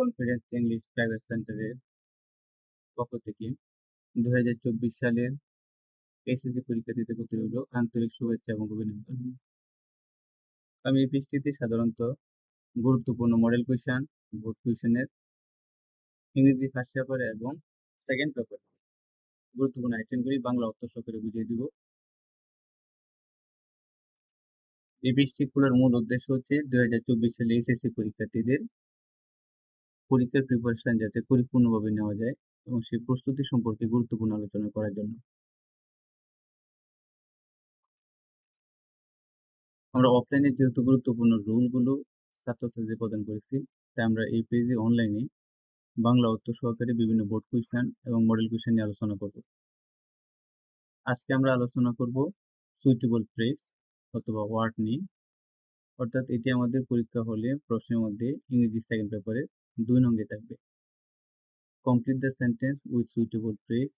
Confidence English private সেন্টারের পক্ষ থেকে 2024 সালের এসএসসি পরীক্ষার্থীদের প্রতি রইল আন্তরিক শুভেচ্ছা এবং অভিনন্দন। আমি এই পৃষ্ঠটিতে সাধারণত গুরুত্বপূর্ণ মডেল কোয়েশ্চেন, বোর্ড কোয়েশ্চেনের ইংরেজি ফার্স্ট পেপার এবং সেকেন্ড পেপার গুরুত্বপূর্ণ আইটেমগুলি বাংলা অর্থ সহকারে বুঝিয়ে দিব। এই পৃষ্ঠটি খোলার মূল উদ্দেশ্য হচ্ছে 2024 সালে এসএসসি পরীক্ষার্থীদের পরীক্ষার প্রিপারেশন যাতে পরিপূর্ণভাবে নেওয়া যায় এবং সেই প্রস্তুতি সম্পর্কে গুরুত্বপূর্ণ আলোচনা করার জন্য। আমরা অফলাইনে যেহেতু গুরুত্বপূর্ণ রুলগুলো ছাত্রছাত্রীদের প্রদান করেছি, তাই আমরা এই পেজে অনলাইনে বাংলা অর্থ সহকারে বিভিন্ন বোর্ড কোয়েশ্চেন এবং মডেল কোয়েশ্চেন নিয়ে আলোচনা করব। আজকে আমরা আলোচনা করব সুইটেবল ফ্রেজ অথবা ওয়ার্ড নিয়ে, অর্থাৎ এটি আমাদের পরীক্ষা হলে প্রশ্নের মধ্যে ইংরেজি সেকেন্ড পেপারে 2 নঙ্গে থাকবে। Complete the sentence with suitable phrase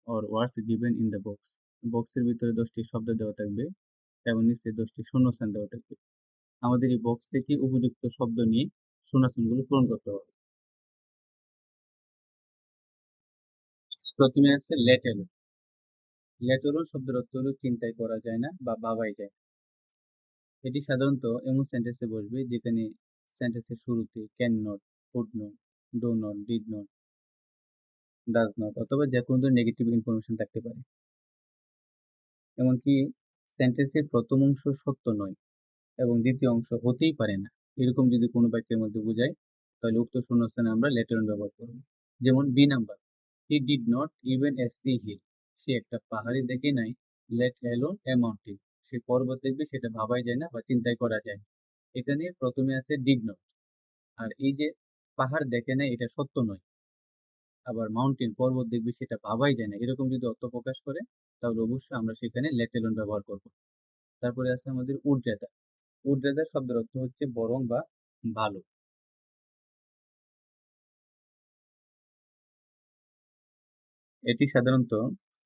or words given in the box. বক্সের ভিতরে 10টি শব্দ দেওয়া থাকবে এবং নিচে 10টি শূন্যস্থান দেওয়া থাকবে। আমাদের এই বক্স থেকে উপযুক্ত শব্দ নিয়ে শূন্যস্থানগুলো পূরণ করতে হবে। প্রথমে আছে লেট অ্যালোন। লেট অ্যালোন শব্দের অর্থ হলো চিন্তাই করা যায় না বা ভাবাই যায়। এটি সাধারণত এমন সেন্টেন্সে বসবে যেখানে সেন্টেন্সের শুরুতে can not, could not, do not, did not, does not অথবা যে কোনো ধরনের নেগেটিভ ইনফরমেশন থাকতে পারে। এমনকি সেন্টেন্সের প্রথম অংশ সত্য নয় এবং দ্বিতীয় অংশ হতেই পারে না, এরকম যদি কোনো বাক্যের মধ্যে বোঝায় তাহলে উক্ত শূন্যস্থানে আমরা লেট অ্যালোন ব্যবহার করব। যেমন B number, he did not even a see hill. সে একটা পাহাড়ি দেখে নাই, লেট অ্যালোন এ মাউন্টেন। সে পর্বত দেখবে সেটা ভাবাই যায় না বা চিন্তাই করা যায় না। এখানে প্রথমে আছে ডিড নট, আর এই যে পাহাড় দেখে নাই এটা সত্য নয়, আবার মাউন্টেন পর্বত দেখবে সেটা ভাবাই যায় না, এরকম যদি অর্থ প্রকাশ করে তাহলে অবশ্যই আমরা সেখানে লেট অ্যালোন ব্যবহার করব। তারপরে আছে আমাদের উড রেদার। উড রেদার শব্দের অর্থ হচ্ছে বরং বা ভালো। এটি সাধারণত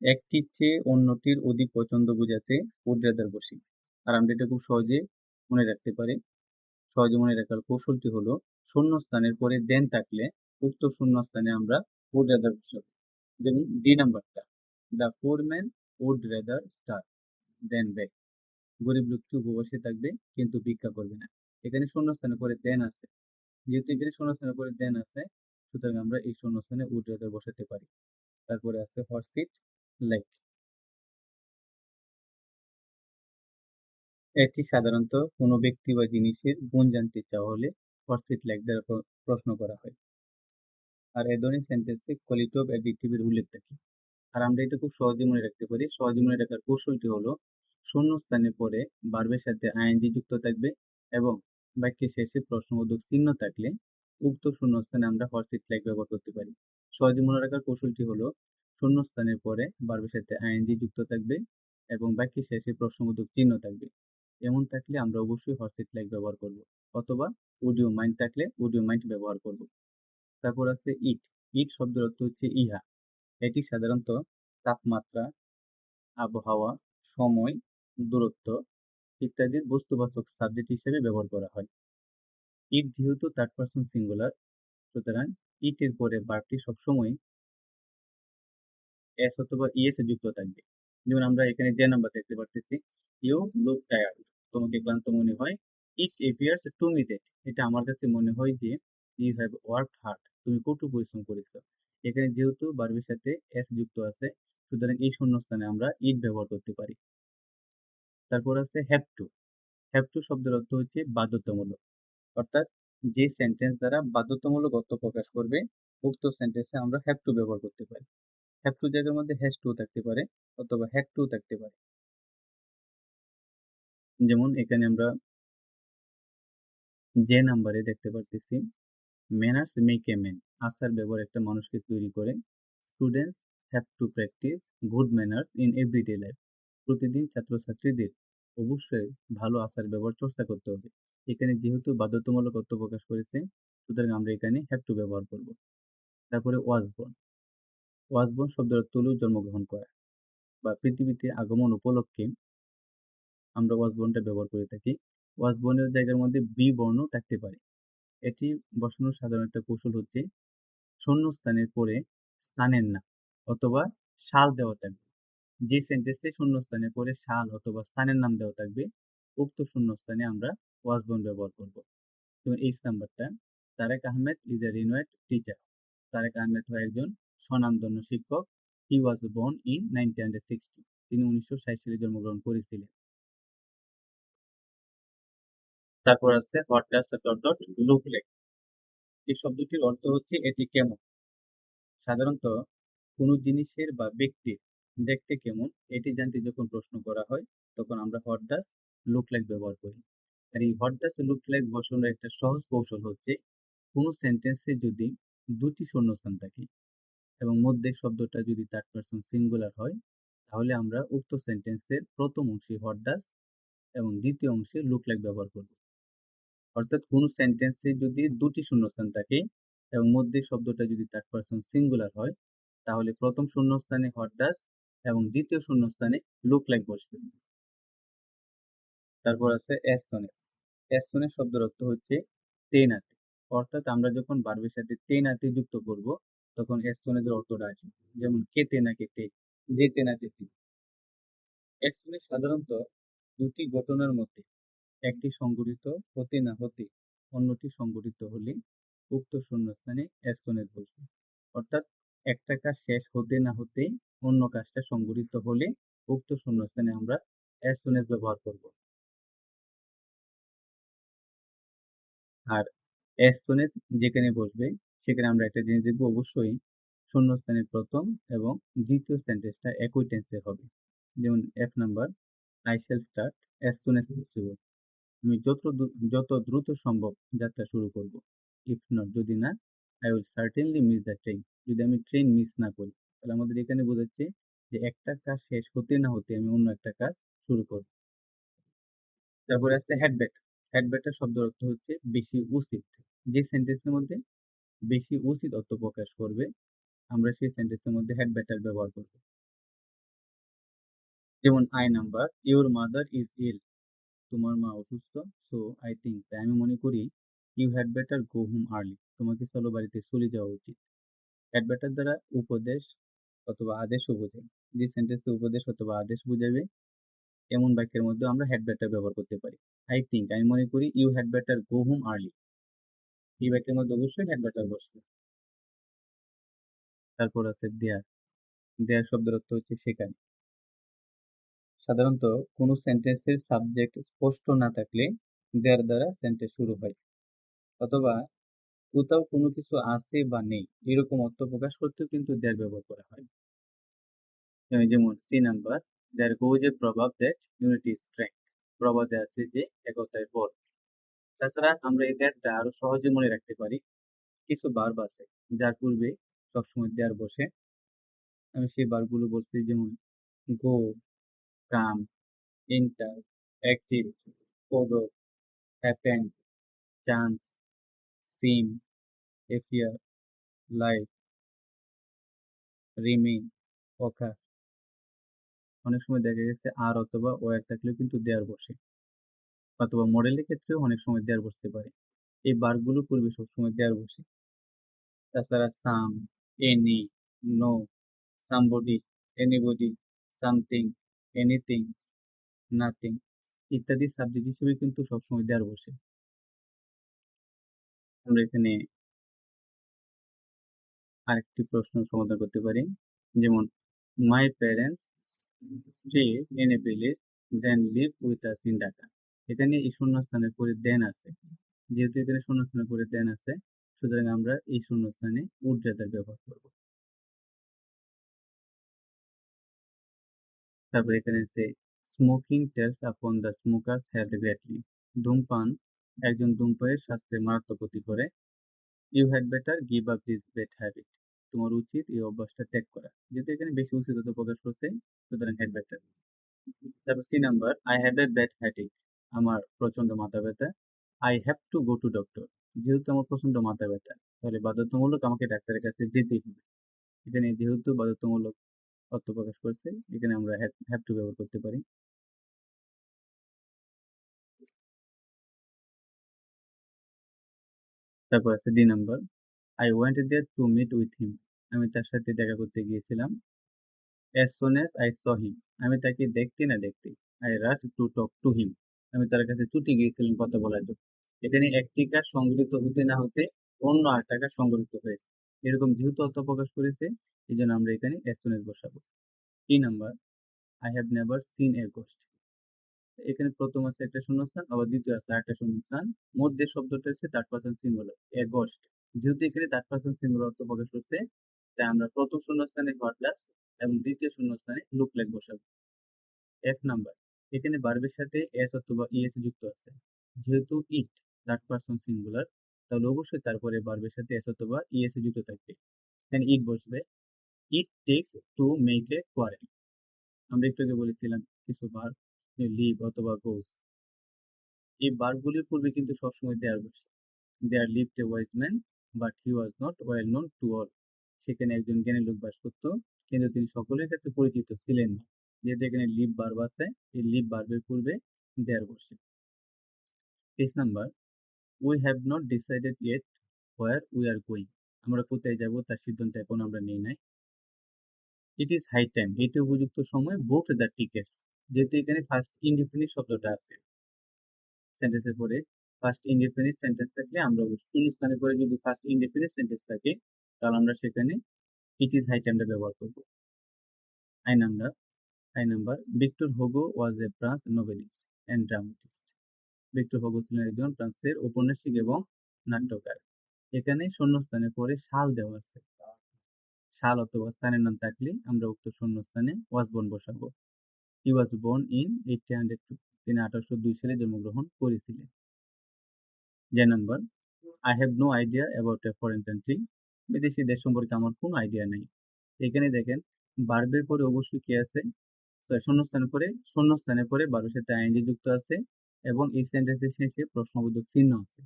একটির চেয়ে অন্যটির অধিক পছন্দ বোঝাতে উড রেদার বসে। আর আমরা এটা খুব সহজে মনে রাখতে পারি। সহজে মনে রাখার কৌশলটি হলো শূন্যস্থানের পরে দেন থাকলে উক্ত শূন্যস্থানে আমরা উড রেদার বসাবো। যেমন ডি নাম্বারটা, the poor man would rather starve than beg. গরিব লোকটি উপবাসে থাকবে কিন্তু ভিক্ষা করবে না। এখানে শূন্যস্থানের পরে দেন আছে, যেহেতু এখানে শূন্যস্থানের পরে দেন আছে, সুতরাং আমরা এই শূন্যস্থানে উড রেদার বসাতে পারি। তারপরে আছে হর্স ইট লাইক। এটি সাধারণত কোনো ব্যক্তি বা জিনিসের গুণ জানতে চাওয়া হলে হর্স ইট লাইক দ্বারা প্রশ্ন করা হয়। আর এ ধরনের সেন্টেন্সে কোয়ালিটি অফ অ্যাডজেক্টিভের উল্লেখ থাকে। আর আমরা এটা খুব সহজে মনে রাখতে পারি। সহজে মনে রাখার কৌশলটি হলো শূন্যস্থানের পরে ভার্বের সাথে আইএনজি যুক্ত থাকবে এবং বাক্যের শেষে প্রশ্নবোধক চিহ্ন থাকলে উক্ত শূন্যস্থানে আমরা হর্স ইট লাইক ব্যবহার করতে পারি। সহজে মনে রাখার কৌশলটি হলো শূন্যস্থানের পরে ভার্বের সাথে আইএনজি যুক্ত থাকবে এবং বাক্যের শেষে প্রশ্নবোধক চিহ্ন থাকবে। এমন থাকলে আমরা অবশ্যই হর্স ইট লাইক ব্যবহার করব, অথবা উড ইউ মাইন্ড থাকলে উড ইউ মাইন্ড ব্যবহার করব। তারপর আছে ইট। ইট শব্দের অর্থ হচ্ছে ইহা। এটি সাধারণত তাপমাত্রা, আবহাওয়া, সময়, দূরত্ব ইত্যাদির বস্তুবাচক সাবজেক্ট হিসেবে ব্যবহার করা হয়। ইট যেহেতু থার্ড পারসন সিঙ্গুলার, সুতরাং ইট এর পরে ভার্বটি সবসময় এস অথবা ইএস এ যুক্ত থাকবে। যেমন আমরা এখানে যে নাম্বার দেখতে পারতেছি, ইউ লুক টায়ার্ড, তোমাকে ক্লান্ত মনে হয়। ইট এপিয়ার্স টু মি দ্যাট, এটা আমার কাছে মনে হয় যে ইউ হ্যাভ ওয়ার্কড হার্ড, তুমি কঠোর পরিশ্রম করেছো। এখানে যেহেতু ভার্বের সাথে এস যুক্ত আছে, সুতরাং এই শূন্যস্থানে আমরা ইট ব্যবহার করতে পারি। তারপর আছে হ্যাভ টু। হ্যাভ টু শব্দের অর্থ হচ্ছে বাধ্যতামূলক, অর্থাৎ যে সেন্টেন্স দ্বারা বাধ্যতামূলক অর্থ প্রকাশ করবে উক্ত সেন্টেন্সে আমরা হ্যাভ টু ব্যবহার করতে পারি। হ্যাভ টু জায়গার মধ্যে হ্যাজ টু থাকতে পারে অথবা হ্যাড টু থাকতে পারে। যেমন এখানে আমরা যে নাম্বারে দেখতে পারতেছি, ম্যানার্স মেক এ ম্যান, আচার ব্যবহার একটা মানুষকে তৈরি করে। Students have to practise good manners in everyday life, প্রতিদিন ছাত্রছাত্রীদের অবশ্যই ভালো আচার ব্যবহার চর্চা করতে হবে। এখানে যেহেতু বাধ্যতামূলক অর্থ প্রকাশ করেছে, সুতরাং আমরা এখানে হ্যাভ টু ব্যবহার করব। তারপরে ওয়াজ বর্ন। ওয়াজ বর্ন শব্দের অর্থ হল জন্মগ্রহণ করা বা পৃথিবীতে আগমন উপলক্ষে আমরা ওয়াজ বর্নটা ব্যবহার করে থাকি। ওয়াজ বর্নের জায়গার মধ্যে বি বর্ণ থাকতে পারে। এটি বসানোর সাধারণ একটা কৌশল হচ্ছে শূন্যস্থানের পরে স্থানের নাম অথবা সাল দেওয়া থাকবে। যে সেন্টেন্সে শূন্যস্থানের পরে সাল অথবা স্থানের নাম দেওয়া থাকবে উক্ত শূন্যস্থানে আমরা ওয়াজ বর্ণ ব্যবহার করব। যেমন এই নাম্বারটা, Tareq Ahmed is a renowned teacher. Tareq Ahmed হয় একজন স্বনামধন্য শিক্ষক। হি ওয়াজ born in 1960। তিনি 1960 সালে জন্মগ্রহণ করেছিলেন। তারপর আছে what does dot dot look like. এই শব্দটির অর্থ হচ্ছে এটি কেমন। সাধারণত কোনো জিনিসের বা ব্যক্তির দেখতে কেমন এটি জানতে যখন প্রশ্ন করা হয় তখন আমরা হোয়াট ডাজ লুক লাইক ব্যবহার করি। আর এই হোয়াট ডাজ লুক লাইক বসানোর একটা সহজ কৌশল হচ্ছে কোনো সেন্টেন্সে যদি দুটি শূন্যস্থান থাকে এবং মধ্যে শব্দটা যদি থার্ড পারসন সিঙ্গুলার হয় তাহলে আমরা উক্ত সেন্টেন্সের প্রথম অংশে হোয়াট ডাজ এবং দ্বিতীয় অংশে লুক লাইক ব্যবহার করব। অর্থাৎ কোনো সেন্টেন্সে যদি দুটি শূন্যস্থান থাকে এবং মধ্যে শব্দটা যদি থার্ড পারসন সিঙ্গুলার হয় তাহলে প্রথম শূন্যস্থানে হোয়াট ডাজ এবং দ্বিতীয় শূন্যস্থানে লুক লাইক বসবে। তারপর আছে as soon as. As soon as শব্দের অর্থ হচ্ছে তেনাতে। অর্থাৎ আমরা যখন ভার্বের সাথে তেনাতে যুক্ত করব তখন অ্যাজ সুন অ্যাজ এর অর্থটা আসে। যেমন কেতে না কেতে, যেতে না যেতে। অ্যাজ সুন অ্যাজ সাধারণত দুটি ঘটনার মধ্যে একটি সংঘটিত হতে না হতে অন্যটি সংঘটিত হলে উক্ত শূন্যস্থানে অ্যাজ সুন অ্যাজ বসবে। অর্থাৎ একটা কাজ শেষ হতে না হতে অন্য কাজটা সংঘটিত হলে উক্ত শূন্যস্থানে আমরা অ্যাজ সুন অ্যাজ ব্যবহার করব। আর অ্যাজ সুন অ্যাজ যেখানে বসবে সেখানে আমরা একটা জিনিস দেখবো, অবশ্যই শূন্যস্থানের প্রথম এবং দ্বিতীয় সেন্টেন্সটা একই টেন্সের হবে। যেমন F number, I shall start as soon as possible. আমি যত দ্রুত সম্ভব যাত্রা শুরু করব। ইফ নট, যদি না, I will certainly miss the train, যদি আমি ট্রেন মিস না করি। তাহলে আমাদের এখানে বোঝাচ্ছে যে একটা কাজ শেষ হতে না হতে আমি অন্য একটা কাজ শুরু করব। তারপরে আছে হ্যাড বেটার। হ্যাড বেটার শব্দের অর্থ হচ্ছে বেশি উচিত। যে সেন্টেন্সের মধ্যে বেশি উচিত অর্থ প্রকাশ করবে আমরা সেই সেন্টেন্সের মধ্যে হ্যাড বেটার ব্যবহার করব। যেমন I number, your mother is ill. তোমার মা অসুস্থ, সো আই থিঙ্ক, তাই আমি মনে করি, you had better go home early, তোমাকে চলো বাড়িতে চলে যাওয়া উচিত। হ্যাড বেটার দ্বারা উপদেশ অথবা আদেশও বোঝায়। যে সেন্টেন্সে উপদেশ অথবা আদেশ বুঝাবে এমন বাক্যের মধ্যে আমরা হ্যাড বেটার ব্যবহার করতে পারি। আই থিঙ্ক, আমি মনে করি, you had better go home early, এই বাক্যের মধ্যে অবশ্যই হ্যাড বেটার বসবে। তারপর আছে দেয়ার। দেয়ার শব্দের অর্থ হচ্ছে সেখানে। সাধারণত কোনো সেন্টেন্সের সাবজেক্ট স্পষ্ট না থাকলে দেয়ার দ্বারা সেন্টেন্স শুরু হয়, অথবা কোথাও কোনো কিছু আছে বা নেই এরকম অর্থ প্রকাশ করতেও কিন্তু দেয়ার ব্যবহার করা হয়। যেমন সি নাম্বার, দেয়ার গোজ এ প্রভাব দ্যাট ইউনিটি ইজ স্ট্রেংথ। প্রবাদে আছে যে একতায় বল। তাছাড়া আমরা এই দেয়ারটা আরো সহজে মনে রাখতে পারি। কিছু ভার্ব আছে যার পূর্বে সবসময় দেয়ার বসে। আমি সেই ভার্বগুলো বলছি, যেমন go, come, enter, exit, follow, happen, chance, seem, appear, lie, remain, occur. অনেক সময় দেখা গেছে আর অথবা ওয়ার থাকলেও কিন্তু দেয়ার বসে, অথবা মডেলের ক্ষেত্রেও অনেক সময় দেয়ার বসতে পারে। এই বারগুলো পূর্বে সবসময় দেয়ার বসে। তাছাড়া some, any, no, somebody, anybody, something, anything, nothing ইত্যাদি সাবজেক্ট হিসেবে কিন্তু সবসময় দেয়ার বসে। আমরা এখানে আরেকটি প্রশ্ন সমাধান করতে পারি। যেমন my parents stay in a village then live with us in Dhaka. এখানে এই শূন্যস্থানের পরে দেন আছে। যেহেতু এখানে শূন্যস্থানের পরে দেন আছে, সুতরাং আমরা এই শূন্যস্থানে উড রাদার ব্যবহার করব। তারপর এখানে আছে smoking tells upon the smoker's health greatly. ধূমপান একজন ধূমপায়ীর স্বাস্থ্যের মারাত্মক ক্ষতি করে। You had better give up this bad habit. তোমার উচিত এই অভ্যাসটা ত্যাগ করা। যেহেতু এখানে বেশি উচিততা প্রকাশ করছে, সুতরাং হ্যাড বেটার। তারপর C number, I have a bad headache. আমার প্রচন্ড মাথা ব্যথা। I have to go to doctor. যেহেতু আমার প্রচন্ড মাথা ব্যথা তাহলে বাধ্যতামূলক আমাকে ডাক্তারের কাছে যেতেই হবে। এখানে যেহেতু বাধ্যতামূলক অর্থ প্রকাশ করছে, এখানে আমরা হ্যাভ টু ব্যবহার করতে পারি। তারপর আছে D number, I went there to meet with him. আমি তার সাথে দেখা করতে গিয়েছিলাম। As soon as I saw him. আমি তাকে দেখতে না দেখতে। I rush to talk to him. আমি তার কাছে ছুটে গিয়েছিলাম কথা বলার জন্য। এখানে একটি কাজ সংগৃহীত হতে না হতে অন্য আরেকটা কাজ সংগৃহীত হয়েছে। এরকম যেহেতু অর্থ প্রকাশ করেছে, এই জন্য আমরা এখানে অ্যাজ সুন অ্যাজ বসাবো। E number, I have never seen A ghost. এখানে প্রথম আছে একটা শূন্যস্থান, আবার দ্বিতীয় আছে আরেকটা শূন্যস্থান। মধ্যে শব্দটা হচ্ছে থার্ড পারসন সিঙ্গুলার, এ গোস্ট। যেহেতু এখানে থার্ড পারসন সিঙ্গুলার অর্থ প্রকাশ করছে, তাই আমরা প্রথম শূন্যস্থানে হট গ্লাস এবং দ্বিতীয় শূন্যস্থানে লুক লাইক বসাবো। এক নাম্বার, এখানে ভার্বের সাথে এস অথবা ইএস যুক্ত আছে। যেহেতু ইট থার্ড পারসন সিঙ্গুলার, তাহলে অবশ্যই তারপরে ভার্বের সাথে এস অথবা ইএস যুক্ত থাকবে। এখানে ইট বসবে। ইট tax to make a quarrel. আমরা একটু আগে বলেছিলাম কিছু ভার্ব, লিভ অথবা গোস। এই ভার্বগুলির পূর্বে কিন্তু সবসময় দেয়ার বসে। There lived a wise man, but he was not well known to all. সেখানে একজন জ্ঞানী লোক বাস করত, কিন্তু তিনি সকলের কাছে পরিচিত ছিলেন না। যেহেতু এখানে লিভ ভার্ব আছে, এই লিভ ভার্বের পূর্বে দেয়ার বসে। 3 number, we have not decided yet where we are going. আমরা কোথায় যাব তার সিদ্ধান্ত এখন আমরা নেই নাই। ইট ইজ হাই টাইম, এটি উপযুক্ত সময়, বুক দ্য টিকেটস। যেহেতু এখানে ফার্স্ট ইনডিফিনিট শব্দটা আছে সেন্টেন্সের পরে, ফার্স্ট ইনডিফিনিট সেন্টেন্স থাকলে আমরা শূন্যস্থানের পরে যদি ফার্স্ট ইনডিফিনিট সেন্টেন্স থাকে, তাহলে আমরা সেখানে ইট ইজ হাই টাইমটা ব্যবহার করব। I number, Victor Hugo was A France noblest and dramatist. Victor Hugo ছিলেন একজন ফ্রান্সের ঔপন্যাসিক এবং নাট্যকার। এখানে শূন্যস্থানের পরে সাল দেওয়া আছে। সাল অথবা স্থানের নাম থাকলে আমরা উক্ত শূন্যস্থানে ওয়াজ বর্ন বসাবো। He was born in 1802। তিনি 1802 সালে জন্মগ্রহণ করেছিলেন। যে number, I have no idea about a foreign country. বিদেশি দেশ সম্পর্কে আমার কোনো আইডিয়া নেই। এখানে দেখেন ভার্বের পরে অবশ্যই কি আছে, শূন্যস্থানের পরে ভার্বের সাথে আইএনজি যুক্ত আছে এবং এই সেন্টেন্সের শেষে প্রশ্নবোধক চিহ্ন আছে।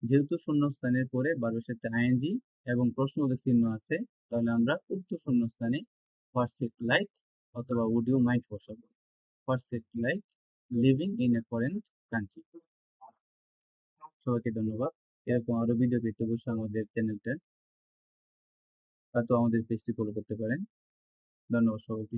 যেহেতু শূন্যস্থানের পরে ভার্বের সাথে আইএনজি এবং প্রশ্নবোধক চিহ্ন আছে, তাহলে আমরা উক্ত শূন্যস্থানে হোয়াটস ইট লাইক অথবা উড ইউ মাইন্ড বসাবো। What's it like living in a foreign country. সবাইকে ধন্যবাদ। এরকম আরো ভিডিও পেতে অবশ্যই আমাদের চ্যানেলটা, আমাদের পেজটি ফলো করতে পারেন। ধন্যবাদ সবাইকে।